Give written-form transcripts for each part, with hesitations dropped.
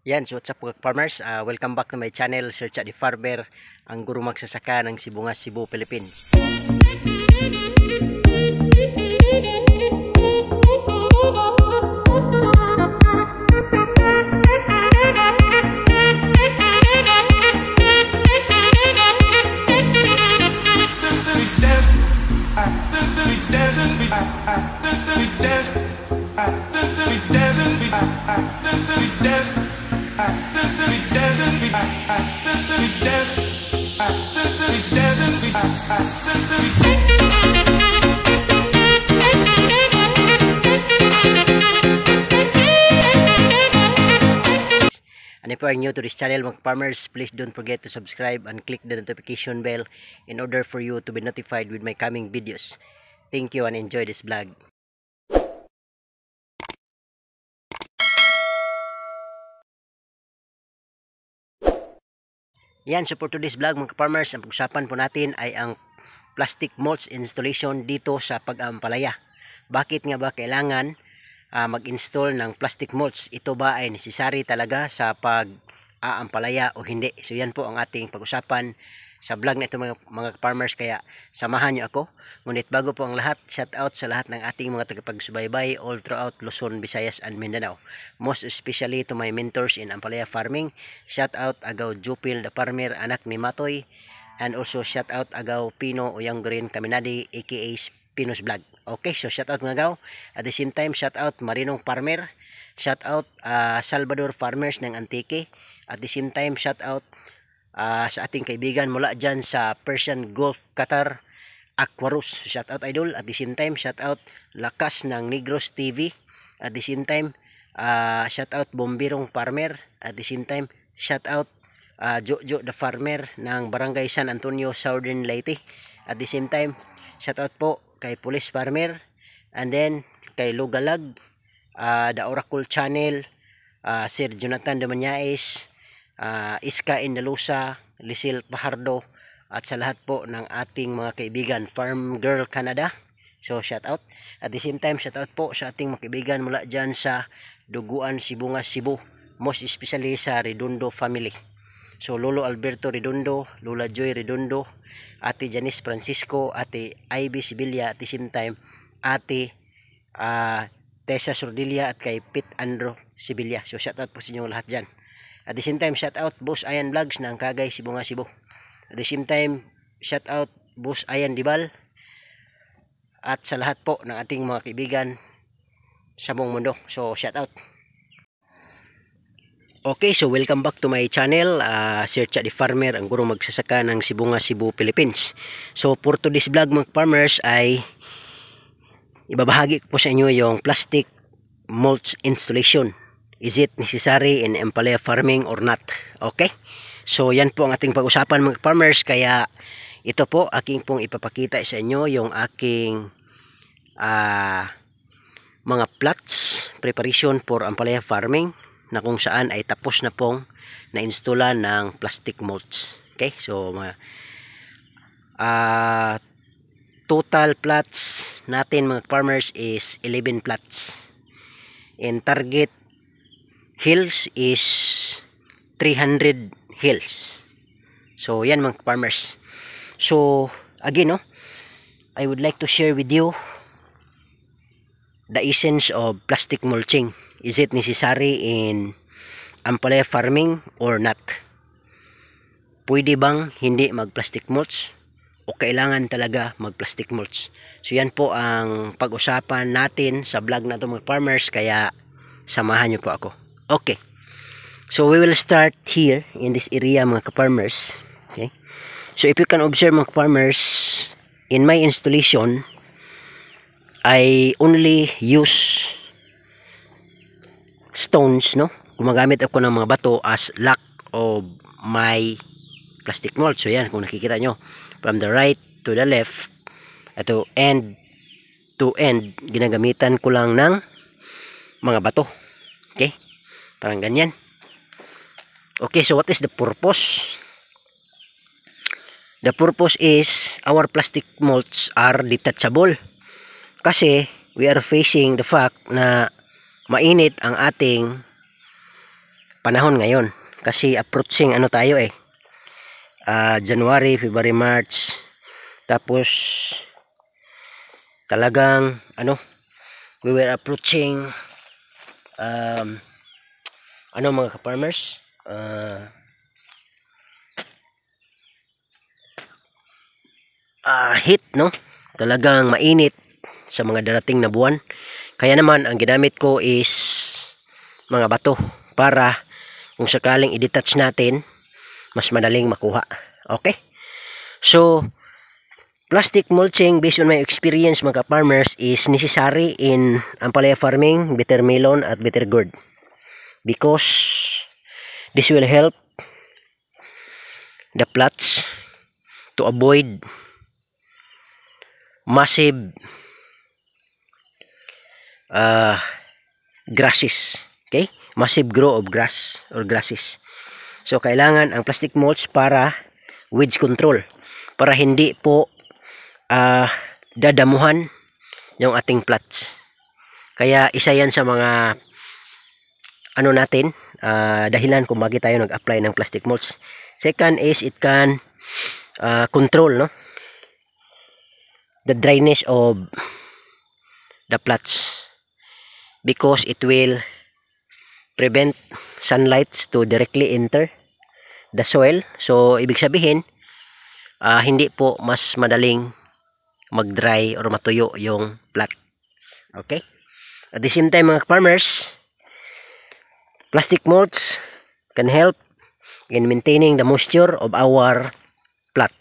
Yan, so what's up farmers? Welcome back to my channel, Sir Cha the Farmer, ang guru magsasaka ng Sibungas, Cebu, Philippines. And if you are new to this channel, mga farmers, please don't forget to subscribe and click the notification bell in order for you to be notified with my coming videos. Thank you and enjoy this vlog. Yan, so for today's vlog mga farmers, ang pag-usapan po natin ay ang plastic mulch installation dito sa pag-aampalaya. Bakit nga ba kailangan mag-install ng plastic mulch? Ito ba ay necessary talaga sa pag-aampalaya o hindi? So yan po ang ating pag-usapan sa vlog na ito mga farmers, kaya samahan nyo ako. Ngunit bago po ang lahat, shout out sa lahat ng ating mga tagapagsubaybay all throughout Luzon, Visayas and Mindanao. Most especially to my mentors in Ampalaya Farming. Shout out Agaw Jupil the Farmer, anak ni Matoy. And also shout out Agaw Pino Uyang Green Kaminadi aka Pinos Vlog. Okay, so shout out mga Agaw. At the same time, shout out Marinong Farmer. Shout out Salvador Farmers ng Antique. At the same time, shout out sa ating kaibigan mula dyan sa Persian Gulf, Qatar, Aquarus. Shout out Idol. At the same time, shout out Lakas ng Negros TV. At the same time, shout out Bombirong Farmer. At the same time, shout out Jojo the Farmer ng Barangay San Antonio, Southern Leyte. At the same time, shout out po kay Police Farmer, and then kay Lugalag, The Oracle Channel, Sir Jonathan de Mañaes, Iska Indalusa, Lisil Pajardo, at sa lahat po ng ating mga kaibigan Farm Girl Canada. So shout out. At the same time, shout out po sa ating mga kaibigan mula dyan sa Duguan, Sibungas, Cebu, most especially sa Redondo family. So Lolo Alberto Redondo, Lola Joy Redondo, Ate Janice Francisco, Ate Ivy Sibilia, at the same time Ate Tessa Sordilia at kay Pete Andro Sibilia. So shout out po sa inyo lahat dyan. At the same time, shout out Boss Ayan Vlogs ng Kagay, Sibungas, Cebu. At the same time, shout out Boss Ayan Dibal at sa lahat po ng ating mga kaibigan sa buong mundo. So shout out. Okay, so welcome back to my channel, Sir Cha the Farmer, ang guru magsasaka ng Sibungas, Cebu, Philippines. So for today's vlog mga farmers ay ibabahagi ko po sa inyo yung plastic mulch installation. Is it necessary in Ampalaya farming or not? Okay, so yan po ang ating pag-usapan mga farmers, kaya ito po aking pong ipapakita sa inyo yung aking mga plots preparation for Ampalaya farming, na kung saan ay tapos na pong na-installan ng plastic mulch. Okay, so total plots natin mga farmers is 11 plots. And target hills is 300 hills. So yan mga farmers. So again, I would like to share with you the essence of plastic mulching. Is it necessary in Ampalaya farming or not? Pwede bang hindi mag-plastic mulch o kailangan talaga mag-plastic mulch? So yan po ang pag-usapan natin sa vlog na ito mga farmers, kaya samahan nyo po ako. Okay, so we will start here in this area mga farmers. Okay, so if you can observe mga farmers, in my installation I only use stones, no? Gumagamit ako ng mga bato as lock of my plastic mulch. So yan, kung nakikita nyo, from the right to the left, ito end to end, ginagamitan ko lang ng mga bato. Okay, parang ganyan. Okay, so what is the purpose? The purpose is our plastic mulch are detachable. Kasi we are facing the fact na mainit ang ating panahon ngayon. Kasi approaching ano tayo January, February, March. Tapos talagang we were approaching mga ka-farmers, heat, no? Talagang mainit sa mga darating na buwan. Kaya naman ang ginamit ko is mga bato para kung sakaling i-detach natin, mas madaling makuha. Okay? So, plastic mulching, based on my experience mga farmers, is necessary in ampalaya farming, bitter melon at bitter gourd, because this will help the plots to avoid massive grasses. Okay? Massive grow of grass or grasses. So, kailangan ang plastic mulch para weeds control. Para hindi po dadamuhan yung ating plots. Kaya isa yan sa mga dahilan kung bakit tayo nag-apply ng plastic mulch. Second is it can control, no, the dryness of the plots, because it will prevent sunlight to directly enter the soil. So ibig sabihin hindi po mas madaling mag-dry or matuyo yung plots. Okay? At the same time mga farmers, plastic mulch can help in maintaining the moisture of our plot.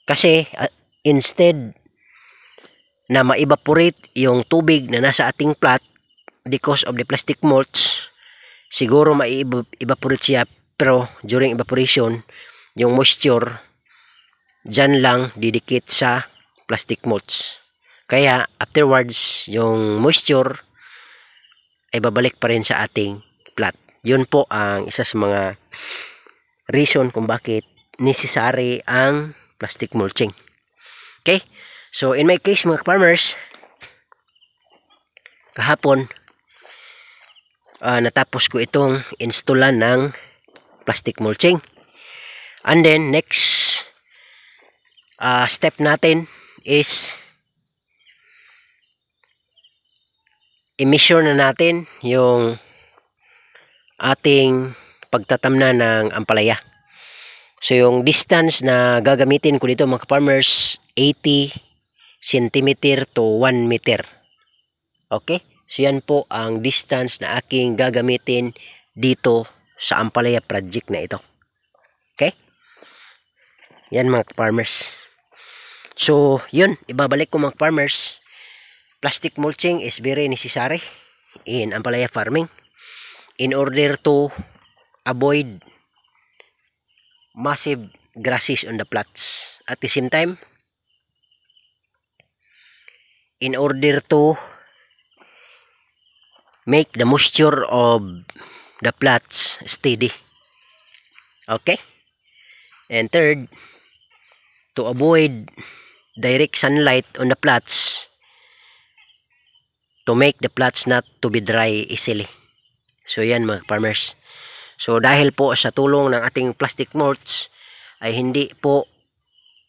Kasi instead na ma-evaporate yung tubig na nasa ating plot because of the plastic mulch, siguro ma-evaporate siya, pero during evaporation, yung moisture dyan lang didikit sa plastic mulch. Kaya afterwards, yung moisture ay babalik pa rin sa ating plot. Yun po ang isa sa mga reason kung bakit necessary ang plastic mulching. Okay? So in my case mga farmers, kahapon natapos ko itong installan ng plastic mulching. And then next step natin is i-measure na natin yung ating pagtatamna ng ampalaya. So yung distance na gagamitin ko dito mga farmers, 80 cm to 1 meter. Okay? So yan po ang distance na aking gagamitin dito sa ampalaya project na ito. Okay? Yan mga farmers. So yun, ibabalik ko mga farmers. Plastic mulching is very necessary in ampalaya farming in order to avoid massive grasses on the plots. At the same time, in order to make the moisture of the plots steady. Okay? And third, to avoid direct sunlight on the plots, to make the plots not to be dry easily. So yan mga farmers. So dahil po sa tulong ng ating plastic mulch ay hindi po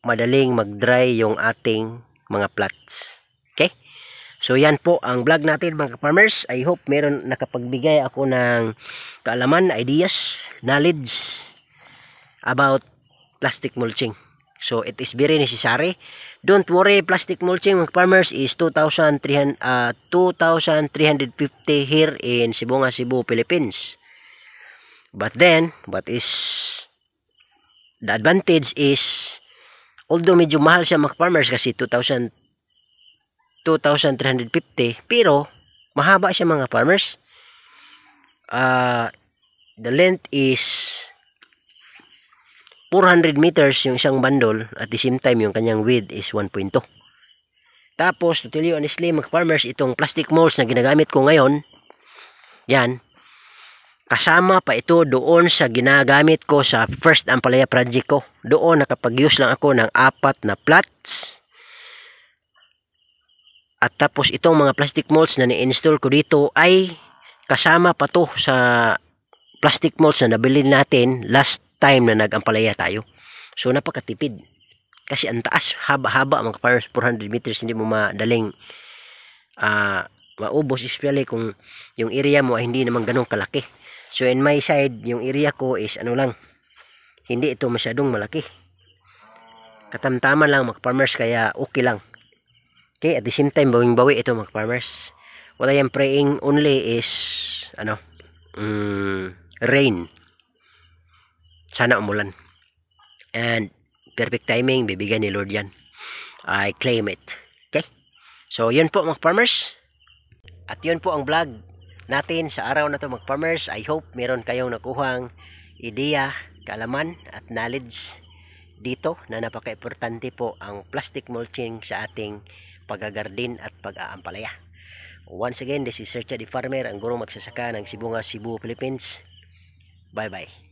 madaling mag-dry yung ating mga plots. Okay? So yan po ang vlog natin mga farmers. I hope meron nakapagbigay ako ng kaalaman, ideas, knowledge about plastic mulching. So it is very necessary. Don't worry, plastic mulching mga farmers is 2,350 here in Sibunga, Cebu, Philippines. But then, what is the advantage is, although medyo mahal siya mga farmers kasi 2,350, pero mahaba siya mga farmers. The length is 400 meters yung isang bundle, at the same time yung kanyang width is 1.2. Tapos to tell you honestly mga farmers, itong plastic mulch na ginagamit ko ngayon, yan, kasama pa ito doon sa ginagamit ko sa first ampalaya project ko. Doon nakapag-use lang ako ng 4 na plots. At tapos itong mga plastic mulch na ni-install ko dito ay kasama pa to sa plastic mulch na nabili natin last time na nag-ampalaya tayo. So napakatipid. Kasi ang taas, haba-haba mga farmers, 400 meters, hindi mo madaling maubos, especially kung yung area mo ay hindi naman ganun kalaki. So in my side, yung area ko is ano lang, hindi ito masyadong malaki. Katamtaman lang mga farmers, kaya okay lang. Okay, at the same time, bawing-bawi ito mga farmers. What I am praying only is rain. Sana umulan. And perfect timing, bibigyan ni Lord yan. I claim it. Okay? So, yun po mga farmers. At yun po ang vlog natin sa araw na to mga farmers. I hope meron kayong nakuhang ideya, kaalaman at knowledge dito na napaka-importante po ang plastic mulching sa ating pag-garden at pag-aampalaya. Once again, this is Sir Chad the Farmer, ang gurong magsasaka ng Sibunga, Cebu, Philippines. Bye-bye.